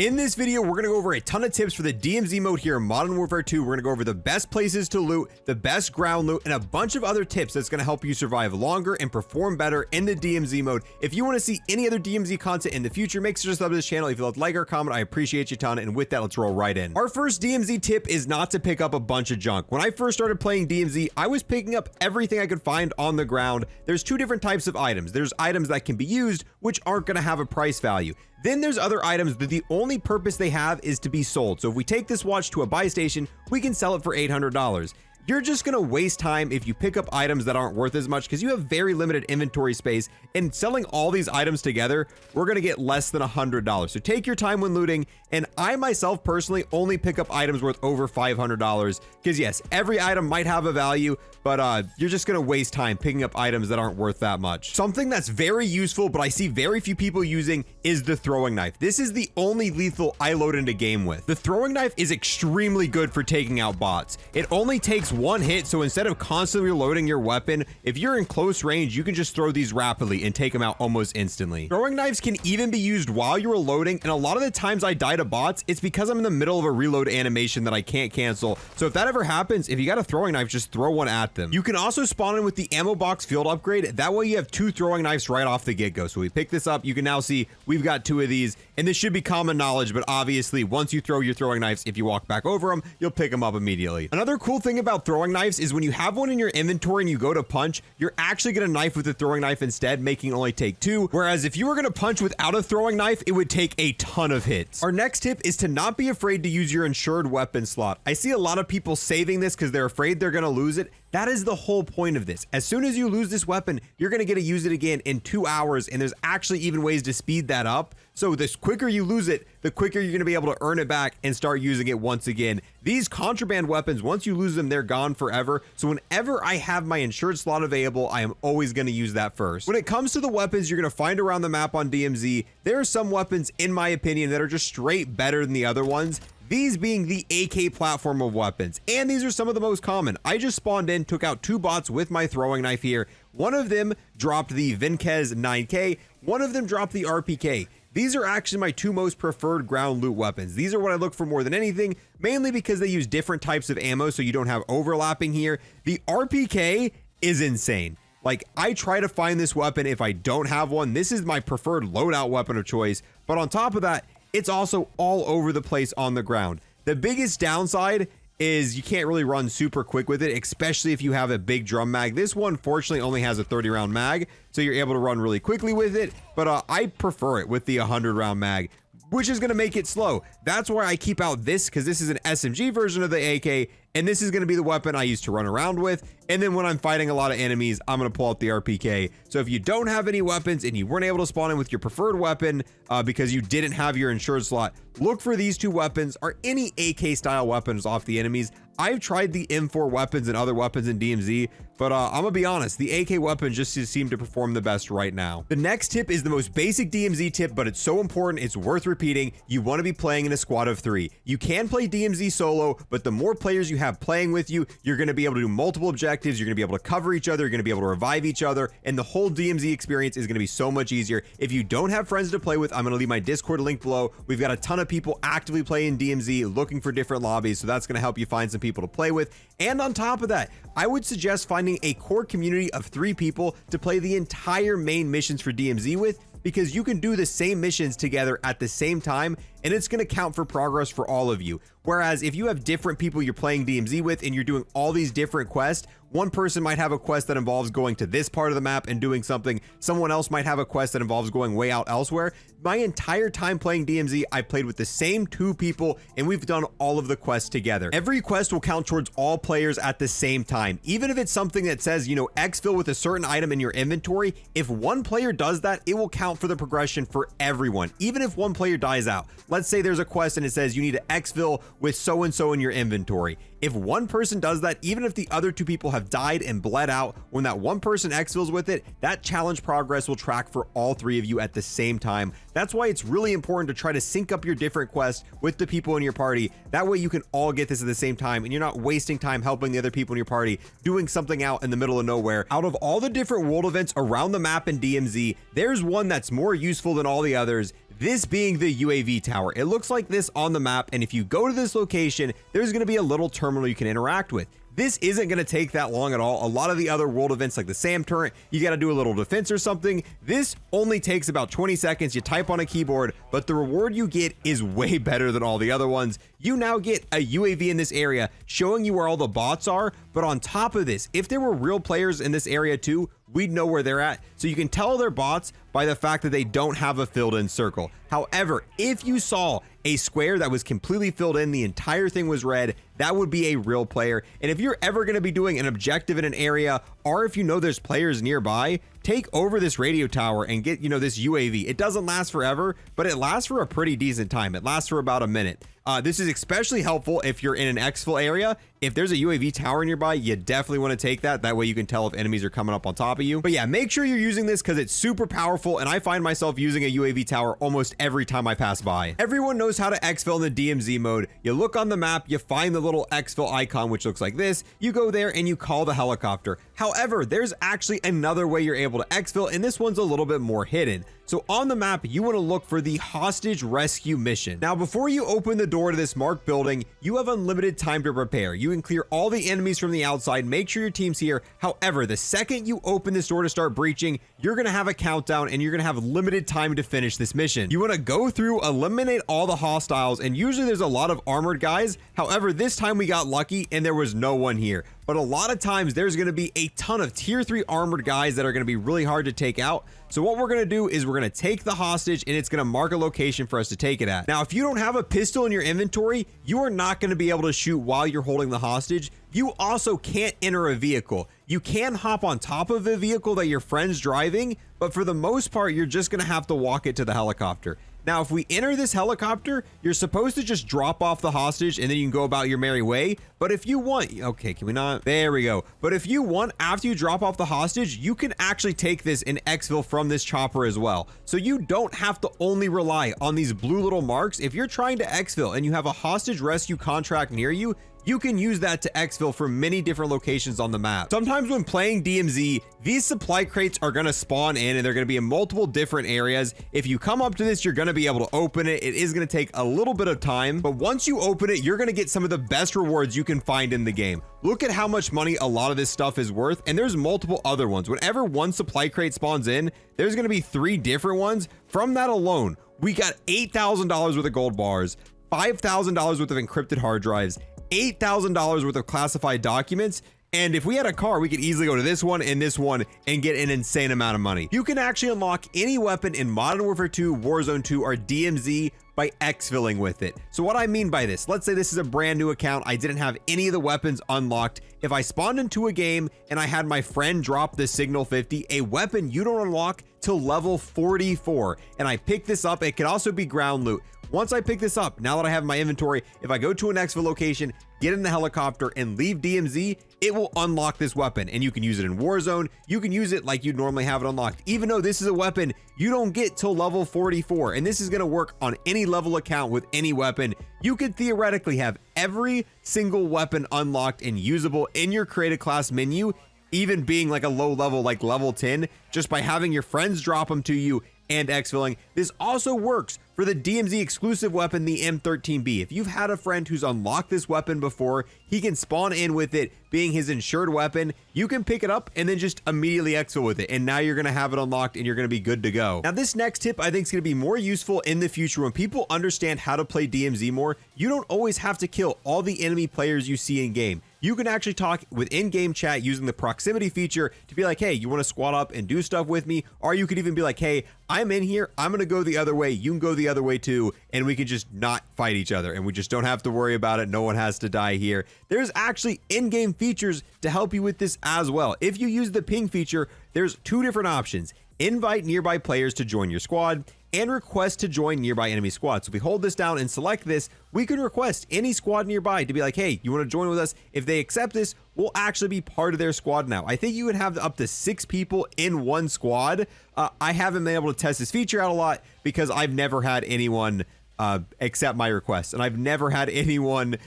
In this video, we're gonna go over a ton of tips for the DMZ mode here in Modern Warfare 2. We're gonna go over the best places to loot, the best ground loot, and a bunch of other tips that's gonna help you survive longer and perform better in the DMZ mode. If you wanna see any other DMZ content in the future, make sure to sub to this channel. If you like or comment, I appreciate you a ton. And with that, let's roll right in. Our first DMZ tip is not to pick up a bunch of junk. When I first started playing DMZ, I was picking up everything I could find on the ground. There's two different types of items. There's items that can be used, which aren't gonna have a price value. Then there's other items that the only purpose they have is to be sold. So if we take this watch to a buy station, we can sell it for $800. You're just gonna waste time if you pick up items that aren't worth as much because you have very limited inventory space, and selling all these items together, we're gonna get less than $100. So take your time when looting, and I myself personally only pick up items worth over $500 because yes, every item might have a value, but you're just gonna waste time picking up items that aren't worth that much. Something that's very useful, but I see very few people using, is the throwing knife. This is the only lethal I load into game with. The throwing knife is extremely good for taking out bots. It only takes one hit, so instead of constantly reloading your weapon, if you're in close range, you can just throw these rapidly and take them out almost instantly. Throwing knives can even be used while you're reloading, and a lot of the times I die to bots, it's because I'm in the middle of a reload animation that I can't cancel. So if that ever happens, if you got a throwing knife, just throw one at them. You can also spawn in with the ammo box field upgrade. That way you have two throwing knives right off the get-go. So we pick this up, you can now see we've got two of these, and this should be common knowledge, but obviously once you throw your throwing knives, if you walk back over them, you'll pick them up immediately. Another cool thing about throwing knives is when you have one in your inventory and you go to punch, you're actually gonna knife with the throwing knife instead, making it only take two, whereas if you were gonna punch without a throwing knife, it would take a ton of hits. Our next tip is to not be afraid to use your insured weapon slot. I see a lot of people saving this because they're afraid they're gonna lose it. That is the whole point of this. As soon as you lose this weapon, you're gonna get to use it again in 2 hours, and there's actually even ways to speed that up. So the quicker you lose it, the quicker you're gonna be able to earn it back and start using it once again. These contraband weapons, once you lose them, they're gone forever. So whenever I have my insured slot available, I am always gonna use that first. When it comes to the weapons you're gonna find around the map on DMZ, there are some weapons, in my opinion, that are just straight better than the other ones. These being the AK platform of weapons, and these are some of the most common. I just spawned in, took out two bots with my throwing knife here. One of them dropped the Vinkez 9K, one of them dropped the RPK. These are actually my two most preferred ground loot weapons. These are what I look for more than anything, mainly because they use different types of ammo, so you don't have overlapping here. The RPK is insane. Like, I try to find this weapon if I don't have one. This is my preferred loadout weapon of choice, but on top of that, it's also all over the place on the ground. The biggest downside is you can't really run super quick with it, especially if you have a big drum mag. This one fortunately only has a 30-round mag, so you're able to run really quickly with it, but I prefer it with the 100-round mag, which is going to make it slow. That's why I keep out this, because this is an SMG version of the AK, and this is going to be the weapon I use to run around with. And then when I'm fighting a lot of enemies, I'm going to pull out the RPK. So if you don't have any weapons and you weren't able to spawn in with your preferred weapon because you didn't have your insured slot, look for these two weapons or any AK style weapons off the enemies. I've tried the M4 weapons and other weapons in DMZ, but I'm gonna be honest, the AK weapon just seem to perform the best right now. The next tip is the most basic DMZ tip, but it's so important, it's worth repeating. You want to be playing in a squad of 3. You can play DMZ solo, but the more players you have playing with you, you're going to be able to do multiple objectives, you're going to be able to cover each other, you're going to be able to revive each other, and the whole DMZ experience is going to be so much easier. If you don't have friends to play with, I'm going to leave my Discord link below. We've got a ton of people actively playing DMZ, looking for different lobbies, so that's going to help you find some people to play with. And on top of that, I would suggest finding a core community of 3 people to play the entire main missions for DMZ with, because you can do the same missions together at the same time, and it's going to count for progress for all of you. Whereas if you have different people you're playing DMZ with and you're doing all these different quests, one person might have a quest that involves going to this part of the map and doing something, someone else might have a quest that involves going way out elsewhere. My entire time playing DMZ, I played with the same 2 people, and we've done all of the quests together. Every quest will count towards all players at the same time. Even if it's something that says, you know, exfil with a certain item in your inventory, if one player does that, it will count for the progression for everyone, even if one player dies out. Let's say there's a quest and it says you need to exfil with so-and-so in your inventory. If one person does that, even if the other 2 people have died and bled out, when that one person exfils with it, that challenge progress will track for all 3 of you at the same time. That's why it's really important to try to sync up your different quests with the people in your party. That way you can all get this at the same time and you're not wasting time helping the other people in your party doing something out in the middle of nowhere. Out of all the different world events around the map in DMZ, there's one that's more useful than all the others. This being the UAV tower. It looks like this on the map, and if you go to this location, there's going to be a little terminal you can interact with. This isn't going to take that long at all. A lot of the other world events like the SAM turret, you got to do a little defense or something. This only takes about 20 seconds. You type on a keyboard, but the reward you get is way better than all the other ones. You now get a UAV in this area showing you where all the bots are. But on top of this, if there were real players in this area too, we'd know where they're at. So you can tell they're bots by the fact that they don't have a filled in circle. However, if you saw a square that was completely filled in, the entire thing was red, that would be a real player. And if you're ever going to be doing an objective in an area, or if you know there's players nearby, take over this radio tower and get, this UAV. It doesn't last forever, but it lasts for a pretty decent time. It lasts for about a minute. This is especially helpful if you're in an exfil area. If there's a UAV tower nearby, you definitely want to take that. That way you can tell if enemies are coming up on top of you. But yeah, make sure you're using this because it's super powerful, and I find myself using a UAV tower almost every time I pass by. Everyone knows how to exfil in the DMZ mode. You look on the map, you find the little exfil icon, which looks like this. You go there and you call the helicopter. However, there's actually another way you're able to exfil, and this one's a little bit more hidden. So on the map, you want to look for the hostage rescue mission. Now, before you open the door to this marked building, you have unlimited time to prepare. You can clear all the enemies from the outside, make sure your team's here. However, the second you open this door to start breaching, you're going to have a countdown and you're going to have limited time to finish this mission. You want to go through, eliminate all the hostiles, and usually there's a lot of armored guys. However, this time we got lucky and there was no one here. But a lot of times there's going to be a ton of tier 3 armored guys that are going to be really hard to take out. So what we're going to do is we're going to take the hostage and it's going to mark a location for us to take it at. Now, if you don't have a pistol in your inventory, you are not going to be able to shoot while you're holding the hostage. You also can't enter a vehicle. You can hop on top of a vehicle that your friend's driving, but for the most part, you're just going to have to walk it to the helicopter. Now, if we enter this helicopter, you're supposed to just drop off the hostage and then you can go about your merry way. But if you want, okay, can we not? There we go. But if you want, after you drop off the hostage, you can actually take this and exfil from this chopper as well. So you don't have to only rely on these blue little marks. If you're trying to exfil and you have a hostage rescue contract near you, you can use that to exfil for many different locations on the map. Sometimes when playing DMZ, these supply crates are going to spawn in and they're going to be in multiple different areas. If you come up to this, you're going to be able to open it. It is going to take a little bit of time, but once you open it, you're going to get some of the best rewards you can find in the game. Look at how much money a lot of this stuff is worth, and there's multiple other ones. Whenever one supply crate spawns in, there's going to be 3 different ones. From that alone, we got $8,000 worth of gold bars, $5,000 worth of encrypted hard drives, $8,000 worth of classified documents. And if we had a car, we could easily go to this one and get an insane amount of money. You can actually unlock any weapon in Modern Warfare 2, Warzone 2, or DMZ by exfilling with it. So what I mean by this, let's say this is a brand new account. I didn't have any of the weapons unlocked. If I spawned into a game and I had my friend drop the Signal 50, a weapon you don't unlock till level 44, and I pick this up, it could also be ground loot. Once I pick this up, now that I have my inventory, if I go to an exfil location, get in the helicopter and leave DMZ, it will unlock this weapon, and you can use it in Warzone. You can use it like you'd normally have it unlocked. Even though this is a weapon you don't get till level 44, and this is going to work on any level account with any weapon. You could theoretically have every single weapon unlocked and usable in your create a class menu, even being like a low level, like level 10, just by having your friends drop them to you and exfilling. This also works for the DMZ exclusive weapon, the M13B. If you've had a friend who's unlocked this weapon before, he can spawn in with it being his insured weapon. You can pick it up and then just immediately exfil with it, and now you're going to have it unlocked and you're going to be good to go. Now, this next tip I think is going to be more useful in the future when people understand how to play DMZ more. You don't always have to kill all the enemy players you see in game. You can actually talk with in-game chat using the proximity feature to be like, hey, you want to squad up and do stuff with me? Or you could even be like, hey, I'm in here, I'm going to go the other way, you can go the other way too, and we can just not fight each other, and we just don't have to worry about it. No one has to die here. There's actually in-game features to help you with this as well. If you use the ping feature, there's 2 different options. Invite nearby players to join your squad, and request to join nearby enemy squads. So if we hold this down and select this, we can request any squad nearby to be like, hey, you want to join with us? If they accept this, we'll actually be part of their squad now. I think you would have up to 6 people in one squad. I haven't been able to test this feature out a lot because I've never had anyone accept my request, and I've never had anyone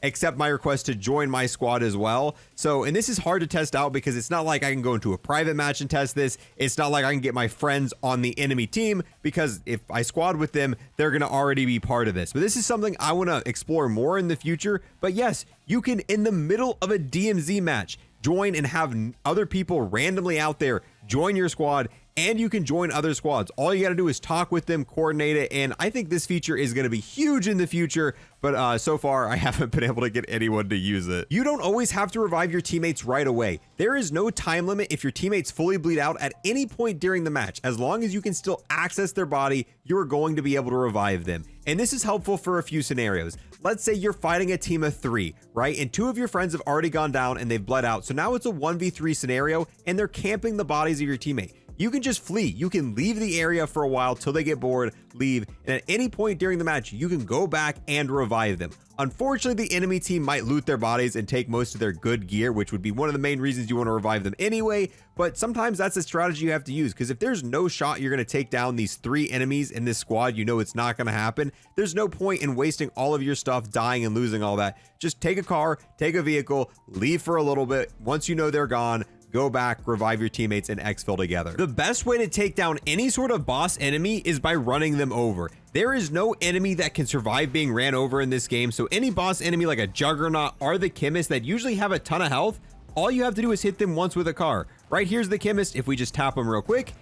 accept my request to join my squad as well. So, and this is hard to test out because it's not like I can go into a private match and test this. It's not like I can get my friends on the enemy team, because if I squad with them, they're going to already be part of this. But this is something I want to explore more in the future. But yes, you can, in the middle of a DMZ match, join and have other people randomly out there join your squad, and you can join other squads. All you got to do is talk with them, coordinate it, and I think this feature is going to be huge in the future, but so far I haven't been able to get anyone to use it. You don't always have to revive your teammates right away. There is no time limit if your teammates fully bleed out at any point during the match. As long as you can still access their body, you're going to be able to revive them. And this is helpful for a few scenarios. Let's say you're fighting a team of 3, right? And 2 of your friends have already gone down and they've bled out. So now it's a 1v3 scenario and they're camping the bodies of your teammate. You can just flee. You can leave the area for a while till they get bored, leave, and at any point during the match, you can go back and revive them. Unfortunately, the enemy team might loot their bodies and take most of their good gear, which would be one of the main reasons you want to revive them anyway, but sometimes that's a strategy you have to use, because if there's no shot you're going to take down these 3 enemies in this squad, you know it's not going to happen. There's no point in wasting all of your stuff, dying and losing all that. Just take a car, take a vehicle, leave for a little bit. Once you know they're gone, go back, revive your teammates, and exfil together. The best way to take down any sort of boss enemy is by running them over. There is no enemy that can survive being ran over in this game, so any boss enemy like a Juggernaut or the Chemist that usually have a ton of health, all you have to do is hit them once with a car. Right here's the Chemist. If we just tap him real quick,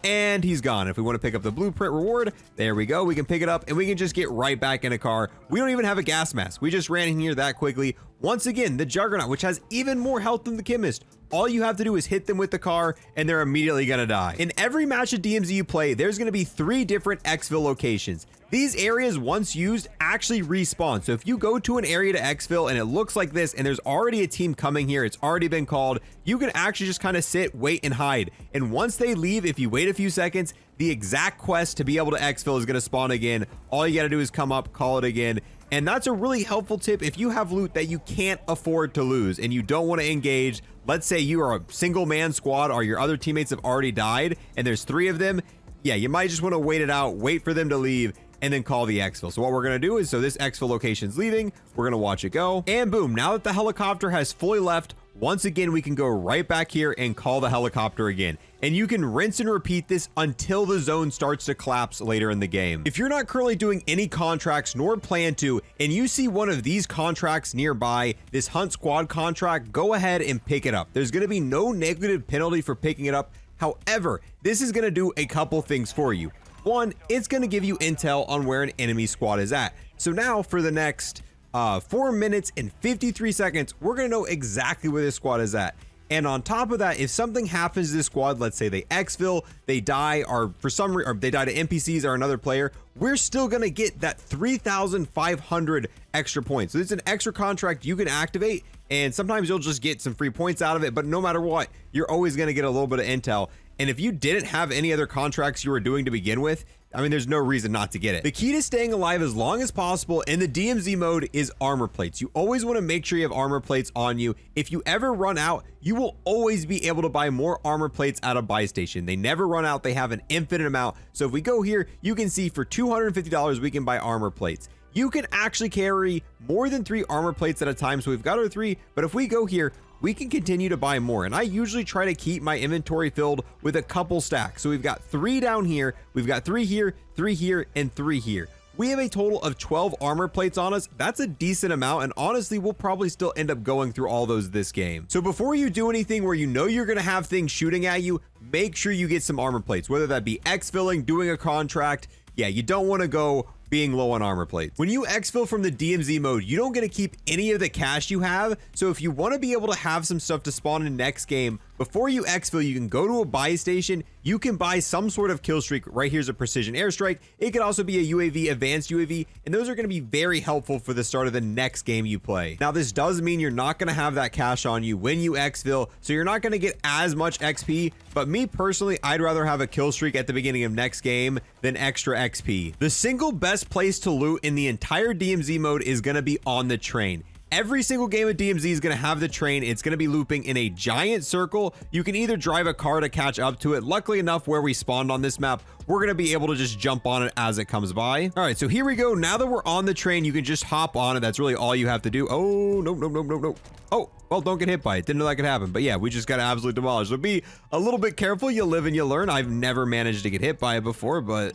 and he's gone. If we want to pick up the blueprint reward, there we go. We can pick it up and we can just get right back in a car. We don't even have a gas mask. We just ran in here that quickly. Once again, the Juggernaut, which has even more health than the Chemist, all you have to do is hit them with the car and they're immediately gonna die. In every match of DMZ you play, there's gonna be 3 different exfil locations. These areas, once used, actually respawn. So if you go to an area to exfil and it looks like this and there's already a team coming here, it's already been called, you can actually just kind of sit, wait, and hide. And once they leave, if you wait a few seconds, the exact quest to be able to exfil is gonna spawn again. All you gotta do is come up, call it again. And that's a really helpful tip if you have loot that you can't afford to lose and you don't want to engage. Let's say you are a single man squad or your other teammates have already died and there's 3 of them. Yeah, you might just want to wait it out, wait for them to leave, and then call the exfil. So what we're going to do is, so this exfil location's leaving, we're going to watch it go, and boom, now that the helicopter has fully left, once again, we can go right back here and call the helicopter again. And you can rinse and repeat this until the zone starts to collapse later in the game. If you're not currently doing any contracts nor plan to, and you see one of these contracts nearby, this Hunt Squad contract, go ahead and pick it up. There's going to be no negative penalty for picking it up. However, this is going to do a couple things for you. One, it's going to give you intel on where an enemy squad is at. So now for the next 4 minutes and 53 seconds, we're going to know exactly where this squad is at. And on top of that, if something happens to this squad, let's say they exfil, they die, or for some reason, or they die to NPCs or another player, we're still going to get that 3,500 extra points. So it's an extra contract you can activate, and sometimes you'll just get some free points out of it, but no matter what, you're always going to get a little bit of intel. And if you didn't have any other contracts you were doing to begin with, I mean, there's no reason not to get it. The key to staying alive as long as possible in the DMZ mode is armor plates. You always want to make sure you have armor plates on you. If you ever run out, you will always be able to buy more armor plates at a buy station. They never run out. They have an infinite amount. So if we go here, you can see for $250, we can buy armor plates. You can actually carry more than 3 armor plates at a time. So we've got our 3, but if we go here, we can continue to buy more. And I usually try to keep my inventory filled with a couple stacks. So we've got 3 down here, we've got 3 here, 3 here, and 3 here. We have a total of 12 armor plates on us. That's a decent amount, and honestly, we'll probably still end up going through all those this game. So before you do anything where you know you're gonna have things shooting at you, make sure you get some armor plates, whether that be exfilling, doing a contract. Yeah, you don't wanna go being low on armor plates. When you exfil from the DMZ mode, you don't get to keep any of the cash you have. So if you want to be able to have some stuff to spawn in next game, before you exfil, you can go to a buy station. You can buy some sort of kill streak. Right here's a precision airstrike. It could also be a UAV, advanced UAV, and those are going to be very helpful for the start of the next game you play. Now, this does mean you're not going to have that cash on you when you exfil, so you're not going to get as much XP, but me personally, I'd rather have a kill streak at the beginning of next game than extra XP. The single best place to loot in the entire DMZ mode is going to be on the train. Every single game of DMZ is going to have the train. It's going to be looping in a giant circle. You can either drive a car to catch up to it. Luckily enough, where we spawned on this map, we're going to be able to just jump on it as it comes by. All right, so here we go. Now that we're on the train, you can just hop on it. That's really all you have to do. Oh, no. Oh, well, don't get hit by it. Didn't know that could happen. But yeah, we just got absolutely demolished. So be a little bit careful. You live and you learn. I've never managed to get hit by it before, but...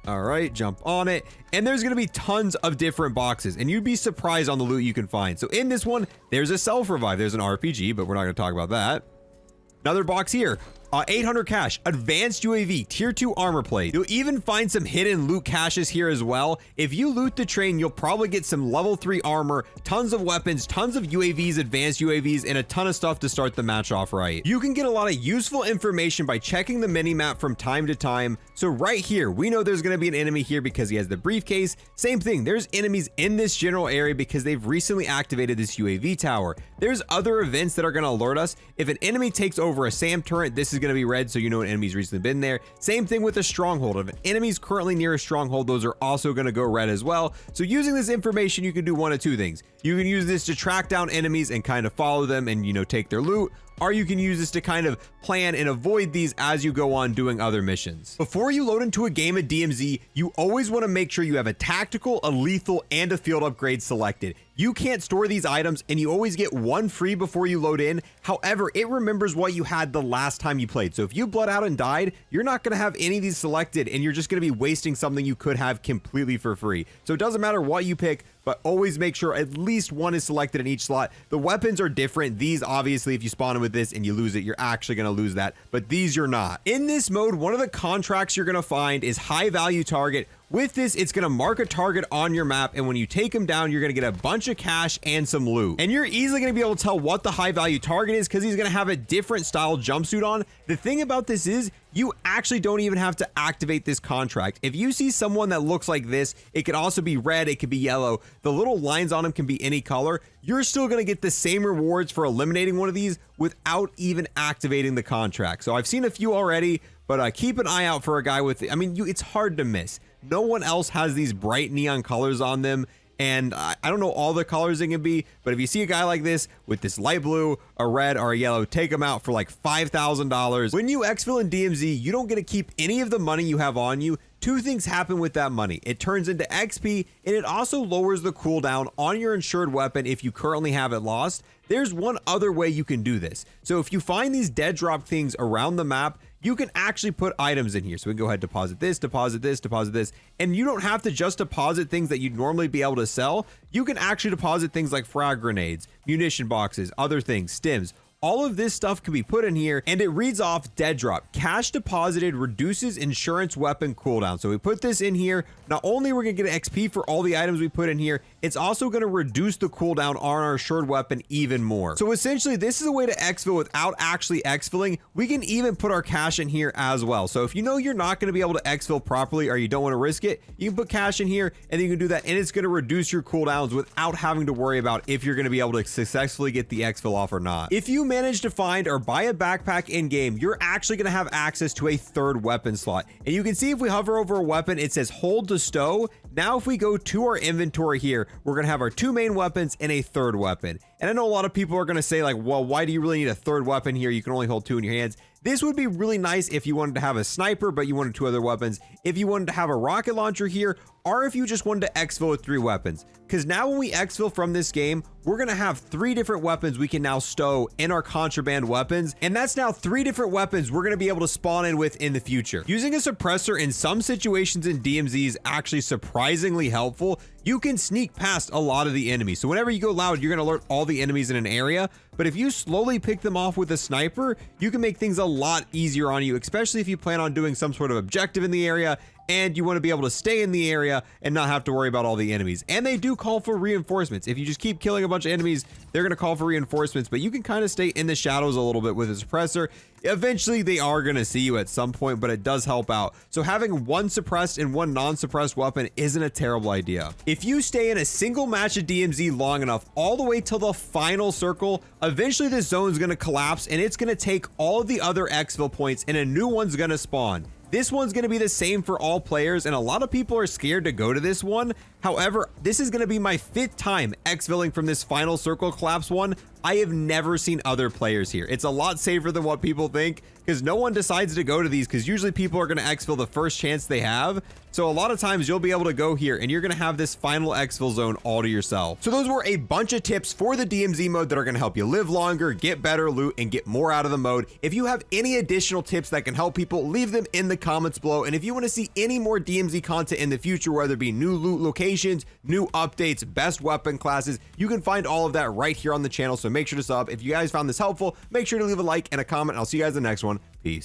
all right, jump on it. And there's going to be tons of different boxes, and you'd be surprised on the loot you can find. So in this one, there's a self-revive. There's an RPG, but we're not going to talk about that. Another box here. 800 cash, advanced UAV, tier 2 armor plate. You'll even find some hidden loot caches here as well. If you loot the train, you'll probably get some level 3 armor, tons of weapons, tons of UAVs, advanced UAVs, and a ton of stuff to start the match off right. You can get a lot of useful information by checking the mini-map from time to time. So right here, we know there's going to be an enemy here because he has the briefcase. Same thing, there's enemies in this general area because they've recently activated this UAV tower. There's other events that are going to alert us. If an enemy takes over a SAM turret, this is going to be red, so you know an enemy's recently been there. Same thing with a stronghold. If an enemy's currently near a stronghold, those are also going to go red as well. So using this information, you can do one of two things. You can use this to track down enemies and kind of follow them and, you know, take their loot, or you can use this to kind of plan and avoid these as you go on doing other missions. Before you load into a game of DMZ, you always want to make sure you have a tactical, a lethal, and a field upgrade selected. You can't store these items, and you always get one free before you load in. However, it remembers what you had the last time you played. So if you bled out and died, you're not going to have any of these selected, and you're just going to be wasting something you could have completely for free. So it doesn't matter what you pick, but always make sure at least one is selected in each slot. The weapons are different. These, obviously, if you spawn with this and you lose it, you're actually going to lose that, but these you're not. In this mode, one of the contracts you're going to find is high value target. With this, it's going to mark a target on your map, and when you take him down, you're going to get a bunch of cash and some loot. And you're easily going to be able to tell what the high value target is because he's going to have a different style jumpsuit on. The thing about this is you actually don't even have to activate this contract. If you see someone that looks like this, it could also be red, it could be yellow. The little lines on him can be any color. You're still going to get the same rewards for eliminating one of these without even activating the contract. So I've seen a few already, but keep an eye out for a guy with, I mean, it's hard to miss. No one else has these bright neon colors on them. And I don't know all the colors it can be, but if you see a guy like this with this light blue, a red, or a yellow, take him out for like $5,000. When you exfil in DMZ, you don't get to keep any of the money you have on you. Two things happen with that money. It turns into XP, and it also lowers the cooldown on your insured weapon if you currently have it lost. There's one other way you can do this. So if you find these dead drop things around the map, you can actually put items in here. So we can go ahead, deposit this, deposit this, deposit this. And you don't have to just deposit things that you'd normally be able to sell. You can actually deposit things like frag grenades, munition boxes, other things, stims. All of this stuff can be put in here, and it reads off dead drop. Cash deposited reduces insurance weapon cooldown. So we put this in here. Not only we're going to get XP for all the items we put in here, it's also going to reduce the cooldown on our assured weapon even more. So essentially, this is a way to exfil without actually exfilling. We can even put our cash in here as well. So if you know you're not going to be able to exfil properly or you don't want to risk it, you can put cash in here, and then you can do that, and it's going to reduce your cooldowns without having to worry about if you're going to be able to successfully get the exfil off or not. If you manage to find or buy a backpack in game, you're actually going to have access to a third weapon slot. And you can see if we hover over a weapon, it says hold to stow. Now, if we go to our inventory here, we're going to have our two main weapons and a third weapon. And I know a lot of people are going to say like, well, why do you really need a third weapon here? You can only hold two in your hands. This would be really nice if you wanted to have a sniper, but you wanted two other weapons. If you wanted to have a rocket launcher here, or if you just wanted to exfil with 3 weapons. Because now when we exfil from this game, we're going to have 3 different weapons we can now stow in our contraband weapons. And that's now 3 different weapons we're going to be able to spawn in with in the future. Using a suppressor in some situations in DMZ is actually surprisingly helpful. You can sneak past a lot of the enemies. So whenever you go loud, you're going to alert all the enemies in an area. But if you slowly pick them off with a sniper, you can make things a lot easier on you, especially if you plan on doing some sort of objective in the area and you want to be able to stay in the area and not have to worry about all the enemies. And they do call for reinforcements. If you just keep killing a bunch of enemies, they're going to call for reinforcements, but you can kind of stay in the shadows a little bit with a suppressor. Eventually they are going to see you at some point, but it does help out. So having one suppressed and one non-suppressed weapon isn't a terrible idea. If you stay in a single match of DMZ long enough, all the way till the final circle, eventually the zone's going to collapse and it's going to take all of the other exfil points and a new one's going to spawn. This one's going to be the same for all players, and a lot of people are scared to go to this one. However, this is going to be my 5th time exfilling from this final circle collapse one. I have never seen other players here. It's a lot safer than what people think, because no one decides to go to these, because usually people are going to exfil the first chance they have. So a lot of times you'll be able to go here and you're going to have this final exfil zone all to yourself. So those were a bunch of tips for the DMZ mode that are going to help you live longer, get better loot, and get more out of the mode. If you have any additional tips that can help people, leave them in the comments below. And if you want to see any more DMZ content in the future, whether it be new loot locations, new updates, best weapon classes, you can find all of that right here on the channel. So make sure to sub. If you guys found this helpful, make sure to leave a like and a comment. I'll see you guys in the next one. Peace.